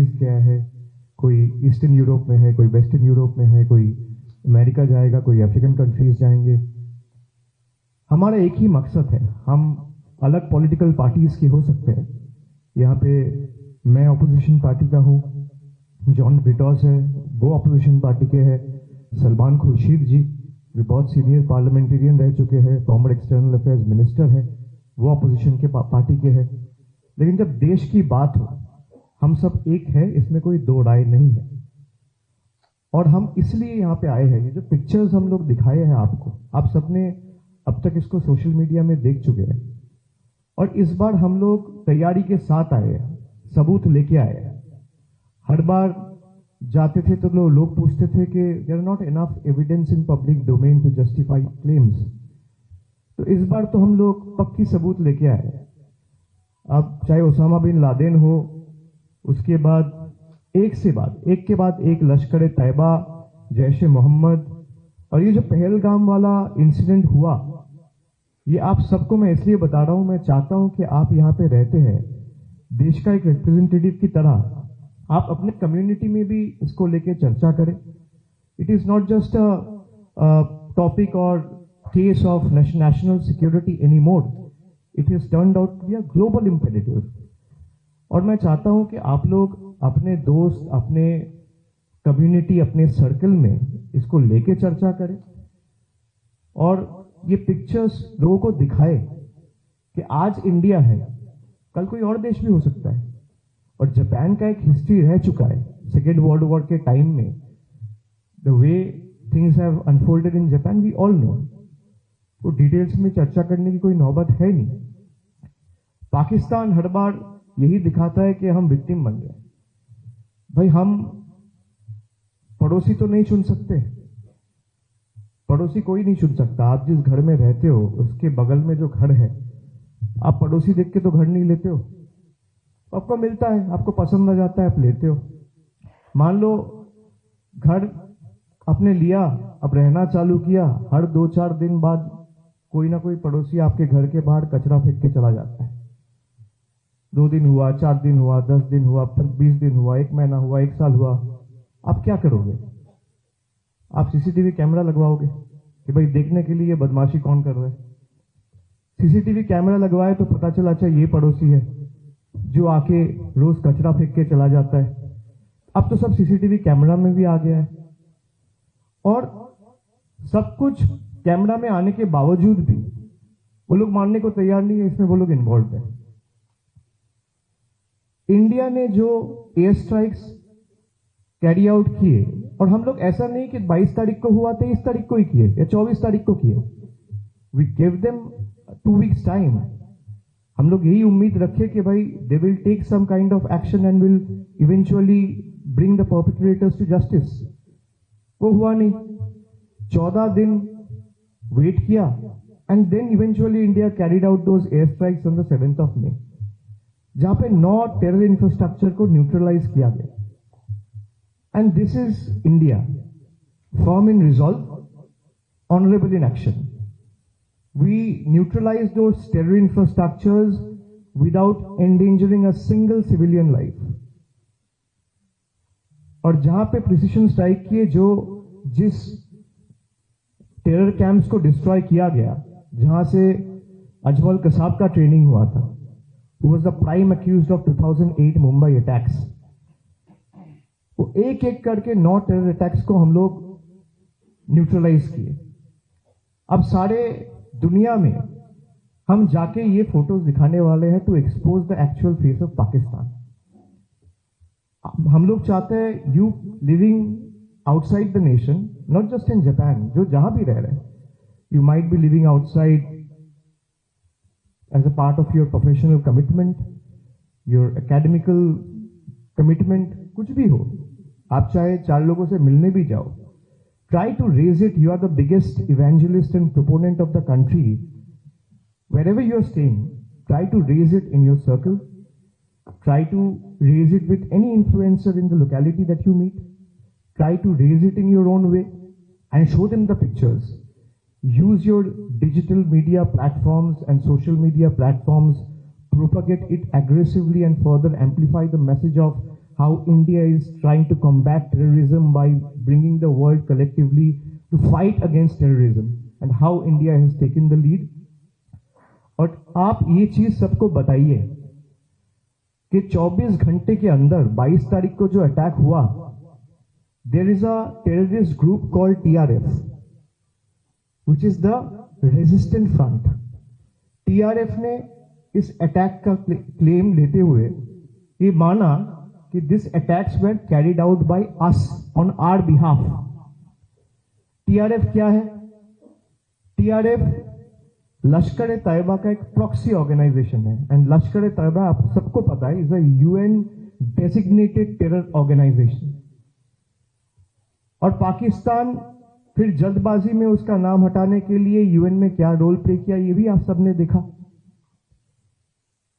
Based गया है, कोई ईस्टर्न यूरोप में है, कोई वेस्टर्न यूरोप में है, कोई अमेरिका जाएगा, कोई अफ्रीकन कंट्रीज जाएंगे। हमारा एक ही मकसद है, हम अलग पॉलिटिकल पार्टीज के हो सकते हैं। यहाँ पे मैं अपोजिशन पार्टी का हूँ, जॉन ब्रिटॉस है वो अपोजिशन पार्टी के हैं, सलमान खुर्शीद जी जो बहुत सीनियर पार्लियामेंटेरियन रह चुके हैं, फॉर्मर एक्सटर्नल अफेयर्स मिनिस्टर है, वो अपोजिशन के पार्टी के हैं। लेकिन जब देश की बात हो, हम सब एक है, इसमें कोई दो राय नहीं है। और हम इसलिए यहाँ पे आए हैं, ये जो पिक्चर्स हम लोग दिखाए हैं आपको, आप सबने अब तक इसको सोशल मीडिया में देख चुके हैं। और इस बार हम लोग तैयारी के साथ आए हैं, सबूत लेके आए हैं। हर बार जाते थे तो लोग पूछते थे कि there are not enough evidence in public domain to justify claims. तो इस बार तो हम लोग पक्की सबूत लेके आए हैं। अब चाहे ओसामा बिन लादेन हो, उसके बाद एक के बाद एक लश्कर तैयबा, जैश ए मोहम्मद, और ये जो पहलगाम वाला इंसिडेंट हुआ, ये आप सबको मैं इसलिए बता रहा हूं, मैं चाहता हूं कि आप यहाँ पे रहते हैं, देश का एक रिप्रेजेंटेटिव की तरह आप अपने कम्युनिटी में भी इसको लेके चर्चा करें। It is not just a topic और case of national security any more, it is turned out to be a global imperative. और मैं चाहता हूं कि आप लोग अपने दोस्त, अपने कम्युनिटी, अपने सर्कल में इसको लेके चर्चा करें और ये पिक्चर्स लोगों को दिखाए कि आज इंडिया है, कल कोई और देश भी हो सकता है। और जापान का एक हिस्ट्री रह चुका है, सेकेंड वर्ल्ड वॉर के टाइम में the way things have unfolded in Japan we all know. तो डिटेल्स में चर्चा करने की कोई नौबत है नहीं। पाकिस्तान हर बार यही दिखाता है कि हम विक्टिम बन गए। भाई हम पड़ोसी तो नहीं चुन सकते, पड़ोसी कोई नहीं चुन सकता। आप जिस घर में रहते हो उसके बगल में जो घर है, आप पड़ोसी देख के तो घर नहीं लेते हो, आपको मिलता है, आपको पसंद आ जाता है, आप लेते हो। मान लो घर आपने लिया, अब रहना चालू किया, हर 2-4 दिन बाद कोई ना कोई पड़ोसी आपके घर के बाहर कचरा फेंक के चला जाता है। 2 दिन हुआ, 4 दिन हुआ, 10 दिन हुआ, फिर 20 दिन हुआ, 1 महीना हुआ, 1 साल हुआ, आप क्या करोगे? आप सीसीटीवी कैमरा लगवाओगे कि भाई देखने के लिए ये बदमाशी कौन कर रहा है। सीसीटीवी कैमरा लगवाए तो पता चला अच्छा ये पड़ोसी है जो आके रोज कचरा फेंक के चला जाता है। अब तो सब सीसीटीवी कैमरा में भी आ गया है और सब कुछ कैमरा में आने के बावजूद भी वो लोग मानने को तैयार नहीं है, इसमें वो लोग इन्वॉल्व है। इंडिया ने जो एयर स्ट्राइक्स कैरी आउट किए, और हम लोग ऐसा नहीं कि 22 तारीख को हुआ 23 तारीख को ही किए या 24 तारीख को किए, we give them 2 weeks time. हम लोग यही उम्मीद रखे कि भाई they will take some kind of action and will eventually bring the perpetrators to justice. वो हुआ नहीं, 14 दिन वेट किया and then eventually India carried out those air strikes on the 7th of May, जहां पे 9 टेरर इंफ्रास्ट्रक्चर को neutralise किया गया। And this is India, firm in resolve, honourable in action. We neutralized those terror infrastructures without endangering a single civilian life. और जहां पे precision strike किए, जो जिस टेरर कैंप्स को डिस्ट्रॉय किया गया, जहां से अजमल कसाब का ट्रेनिंग हुआ था, who was the prime accused of 2008 Mumbai attacks, वो एक एक करके 9 टेरर अटैक्स को हम लोग न्यूट्रलाइज किए। अब सारे दुनिया में हम जाके ये फोटोज दिखाने वाले हैं to expose the actual face of Pakistan. हम लोग चाहते हैं you living outside the nation, not just in Japan, जो जहां भी रह रहे हैं, you might be living outside as a part of your professional commitment, your academical commitment, कुछ भी हो, आप चाहे 4 लोगों से मिलने भी जाओ, try to raise it. You are the biggest evangelist and proponent of the country. Wherever you are staying, try to raise it in your circle. Try to raise it with any influencer in the locality that you meet. Try to raise it in your own way and show them the pictures. Use your digital media platforms and social media platforms, propagate it aggressively and further amplify the message of how India is trying to combat terrorism by bringing the world collectively to fight against terrorism, and how India has taken the lead. और आप ये चीज सबको बताइए कि 24 घंटे के अंदर 22 तारीख को जो अटैक हुआ, there is a terrorist group called TRF, which is the resistant front. TRF ने इस अटैक का क्लेम लेते हुए ये माना कि this attacks were carried out by us on our behalf. TRF क्या है? TRF लश्कर ए तैयबा का एक प्रॉक्सी ऑर्गेनाइजेशन है, एंड लश्कर ए तैयबा आप सबको पता है is a UN designated terror organisation. और पाकिस्तान फिर जल्दबाजी में उसका नाम हटाने के लिए UN में क्या रोल प्ले किया ये भी आप सबने देखा.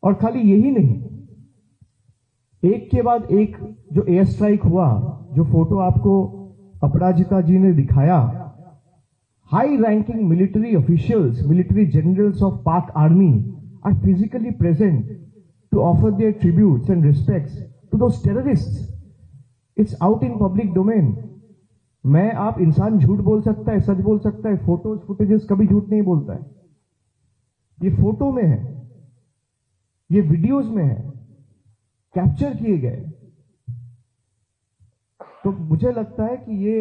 और खाली यही नहीं, एक के बाद एक जो एयर स्ट्राइक हुआ, जो फोटो आपको अपराजिता जी ने दिखाया, high ranking military officials, military generals of Pak army are physically present to offer their tributes and respects to those terrorists. It's out in public domain. मैं आप इंसान झूठ बोल सकता है, सच बोल सकता है, फोटोज फुटेजेस कभी झूठ नहीं बोलता है. ये फोटो में है, ये वीडियोज में है, कैप्चर किए गए. तो मुझे लगता है कि ये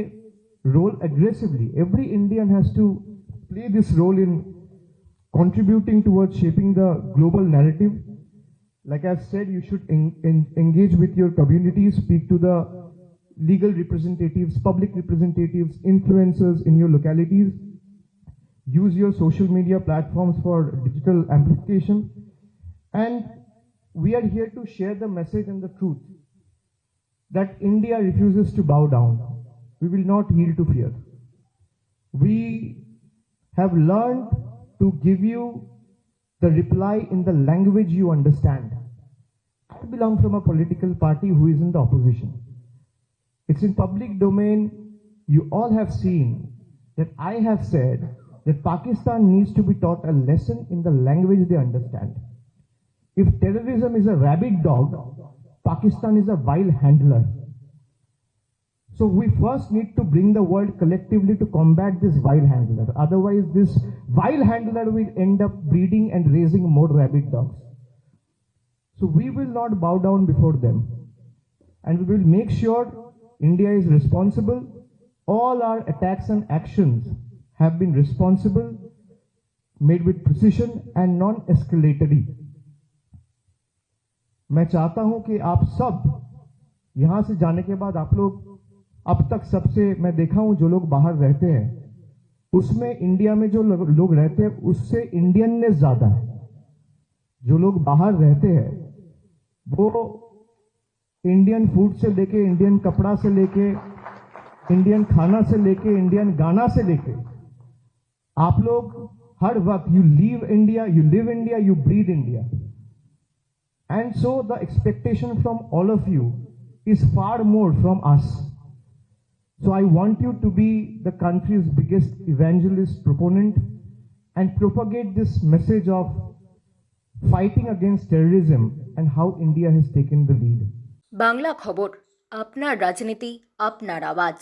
role aggressively, every Indian has to play this role in contributing towards shaping the global narrative. Like I've said, you should engage with your communities, speak to the legal representatives, public representatives, influencers in your localities. Use your social media platforms for digital amplification. And we are here to share the message and the truth that India refuses to bow down. We will not yield to fear. We have learned to give you the reply in the language you understand. I belong from a political party who is in the opposition. It's in public domain. You all have seen that I have said that Pakistan needs to be taught a lesson in the language they understand. If terrorism is a rabid dog, Pakistan is a wild handler. So we first need to bring the world collectively to combat this wild handler. Otherwise, this wild handler will end up breeding and raising more rabid dogs. So we will not bow down before them. And we will make sure India is responsible. All our attacks and actions have been responsible, made with precision and non-escalatory. मैं चाहता हूं कि आप सब यहां से जाने के बाद आप लोग, अब तक सबसे मैं देखा हूं जो लोग बाहर रहते हैं, उसमें इंडिया में जो लोग रहते हैं उससे इंडियननेस ज्यादा है. जो लोग बाहर रहते हैं वो इंडियन फूड से लेके, इंडियन कपड़ा से लेके, इंडियन खाना से लेके, इंडियन गाना से लेके, आप लोग हर वक्त you live India, you breathe India. And so the expectation from all of you is far more from us. So I want you to be the country's biggest evangelist proponent and propagate this message of fighting against terrorism and how India has taken the lead. Bangla খবর, আপনার রাজনীতি, আপনার আওয়াজ।